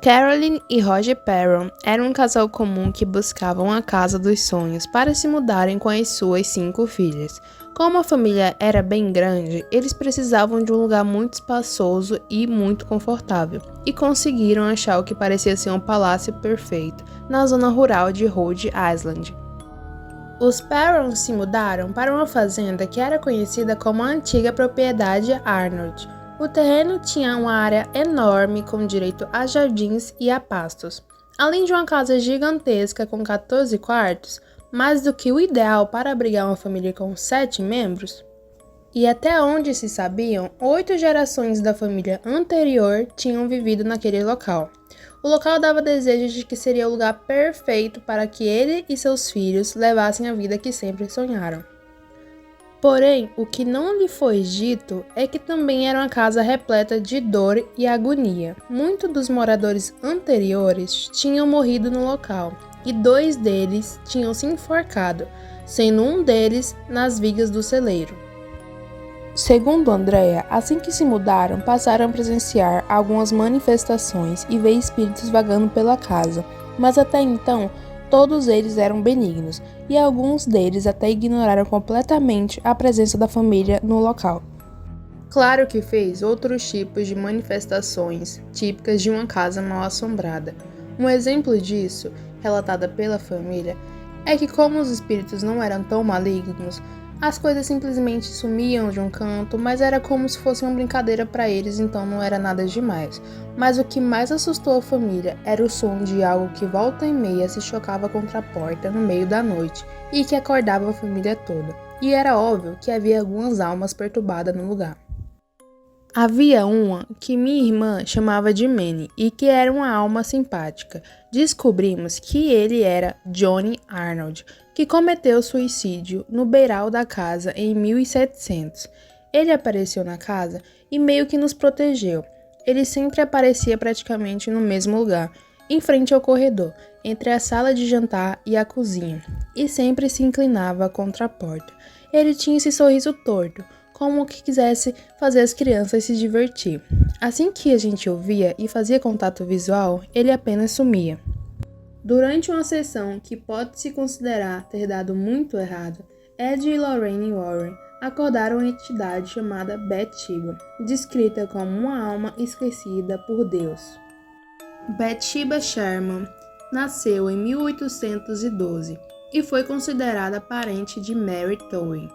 Carolyn e Roger Perron eram um casal comum que buscavam a casa dos sonhos para se mudarem com as suas 5 filhas. Como a família era bem grande, eles precisavam de um lugar muito espaçoso e muito confortável, e conseguiram achar o que parecia ser um palácio perfeito na zona rural de Rhode Island. Os Perron se mudaram para uma fazenda que era conhecida como a antiga propriedade Arnold. O terreno tinha uma área enorme com direito a jardins e a pastos, além de uma casa gigantesca com 14 quartos, mais do que o ideal para abrigar uma família com 7 membros. E até onde se sabiam, 8 gerações da família anterior tinham vivido naquele local. O local dava desejo de que seria o lugar perfeito para que ele e seus filhos levassem a vida que sempre sonharam. Porém, o que não lhe foi dito é que também era uma casa repleta de dor e agonia. Muitos dos moradores anteriores tinham morrido no local, e 2 deles tinham se enforcado, sendo um deles nas vigas do celeiro. Segundo Andrea, assim que se mudaram, passaram a presenciar algumas manifestações e ver espíritos vagando pela casa, mas até então todos eles eram benignos, e alguns deles até ignoraram completamente a presença da família no local. Claro que fez outros tipos de manifestações típicas de uma casa mal assombrada. Um exemplo disso, relatada pela família, é que como os espíritos não eram tão malignos, as coisas simplesmente sumiam de um canto, mas era como se fosse uma brincadeira para eles, então não era nada demais. Mas o que mais assustou a família era o som de algo que volta e meia se chocava contra a porta no meio da noite e que acordava a família toda. E era óbvio que havia algumas almas perturbadas no lugar. Havia uma que minha irmã chamava de Manny e que era uma alma simpática. Descobrimos que ele era Johnny Arnold, que cometeu suicídio no beiral da casa em 1700. Ele apareceu na casa e meio que nos protegeu. Ele sempre aparecia praticamente no mesmo lugar, em frente ao corredor, entre a sala de jantar e a cozinha, e sempre se inclinava contra a porta. Ele tinha esse sorriso torto, como que quisesse fazer as crianças se divertir. Assim que a gente ouvia e fazia contato visual, ele apenas sumia. Durante uma sessão que pode se considerar ter dado muito errado, Ed e Lorraine Warren acordaram uma entidade chamada Bathsheba, descrita como uma alma esquecida por Deus. Bathsheba Sherman nasceu em 1812 e foi considerada parente de Mary Towie,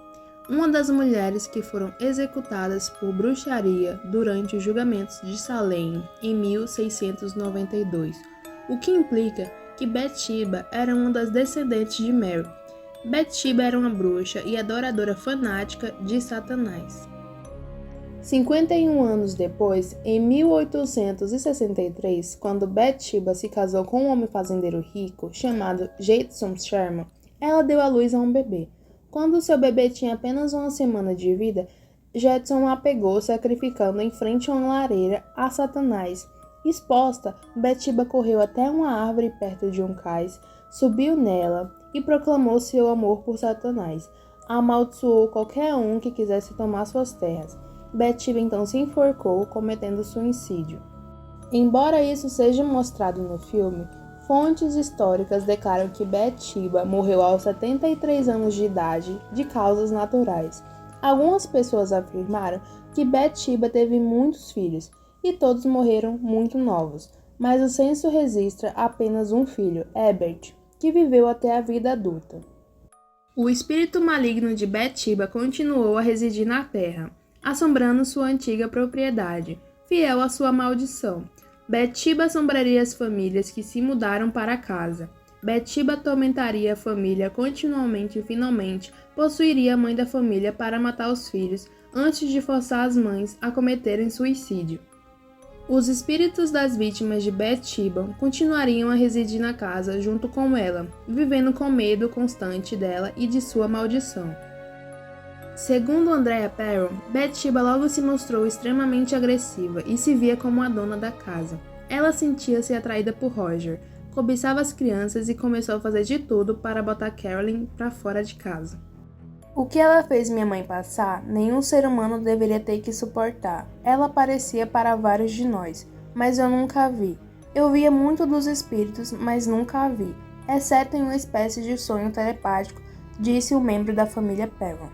uma das mulheres que foram executadas por bruxaria durante os julgamentos de Salem em 1692, o que implica que Bathsheba era uma das descendentes de Mary. Bathsheba era uma bruxa e adoradora fanática de Satanás. 51 anos depois, em 1863, quando Bathsheba se casou com um homem fazendeiro rico chamado Judson Sherman, ela deu à luz a um bebê. Quando seu bebê tinha apenas uma semana de vida, Judson a pegou sacrificando em frente a uma lareira a Satanás. Exposta, Bathsheba correu até uma árvore perto de um cais, subiu nela e proclamou seu amor por Satanás. Amaldiçoou qualquer um que quisesse tomar suas terras. Bathsheba então se enforcou, cometendo suicídio. Embora isso seja mostrado no filme, fontes históricas declaram que Bathsheba morreu aos 73 anos de idade de causas naturais. Algumas pessoas afirmaram que Bathsheba teve muitos filhos, e todos morreram muito novos, mas o censo registra apenas um filho, Herbert, que viveu até a vida adulta. O espírito maligno de Bathsheba continuou a residir na terra, assombrando sua antiga propriedade, fiel à sua maldição. Bathsheba assombraria as famílias que se mudaram para a casa. Bathsheba atormentaria a família continuamente e finalmente possuiria a mãe da família para matar os filhos antes de forçar as mães a cometerem suicídio. Os espíritos das vítimas de Bathsheba continuariam a residir na casa junto com ela, vivendo com medo constante dela e de sua maldição. Segundo Andrea Perron, Bathsheba logo se mostrou extremamente agressiva e se via como a dona da casa. Ela sentia-se atraída por Roger, cobiçava as crianças e começou a fazer de tudo para botar Carolyn para fora de casa. O que ela fez minha mãe passar, nenhum ser humano deveria ter que suportar. Ela aparecia para vários de nós, mas eu nunca a vi. Eu via muito dos espíritos, mas nunca a vi, exceto em uma espécie de sonho telepático, disse um membro da família Perron.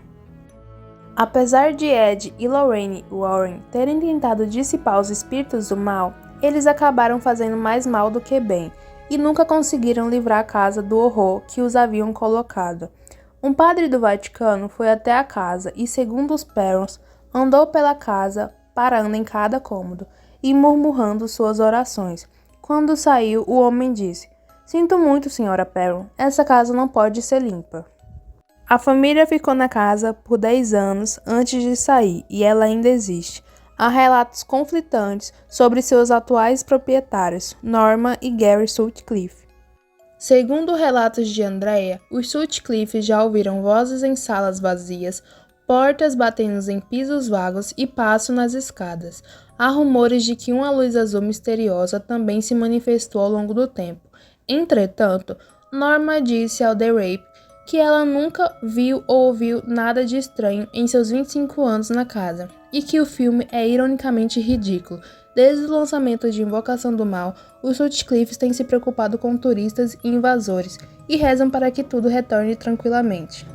Apesar de Ed e Lorraine Warren terem tentado dissipar os espíritos do mal, eles acabaram fazendo mais mal do que bem, e nunca conseguiram livrar a casa do horror que os haviam colocado. Um padre do Vaticano foi até a casa e, segundo os Perrons, andou pela casa, parando em cada cômodo e murmurando suas orações. Quando saiu, o homem disse: "Sinto muito, senhora Perron, essa casa não pode ser limpa." A família ficou na casa por 10 anos antes de sair e ela ainda existe. Há relatos conflitantes sobre seus atuais proprietários, Norma e Gary Sutcliffe. Segundo relatos de Andrea, os Sutcliffe já ouviram vozes em salas vazias, portas batendo em pisos vagos e passo nas escadas. Há rumores de que uma luz azul misteriosa também se manifestou ao longo do tempo. Entretanto, Norma disse ao The Rape que ela nunca viu ou ouviu nada de estranho em seus 25 anos na casa, e que o filme é ironicamente ridículo. Desde o lançamento de Invocação do Mal, os Sutcliffes têm se preocupado com turistas e invasores, e rezam para que tudo retorne tranquilamente.